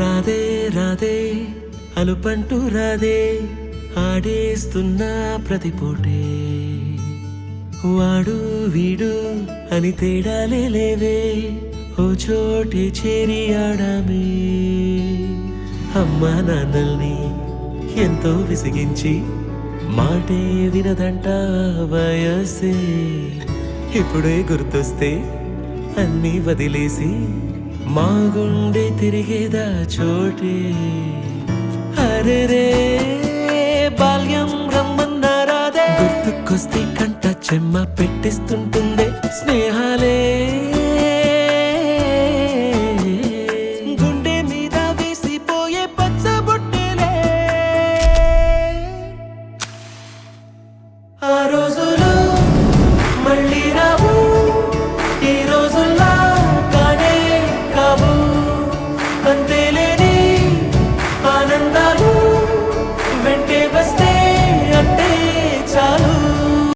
రాధే రాధే అలుపంటూ రాధే ఆడేస్తున్నా ప్రతి పూటే వాడు వీడు అని తేడాలే లేవే ఓ చోటే చేరి ఆడామే అమ్మా నాన్నల్ని ఎంతో విసిగించి మాటే వినదంట వయసే ఇప్పుడే గుర్తొస్తే అన్నీ వదిలేసి మా గుండె తిరిగేదా చోటే అరే రే బాల్యం రమ్మన్నారాదే గుర్తుకొస్తే కంట చెమ్మ పెట్టిస్తుంటుందే స్నేహాలే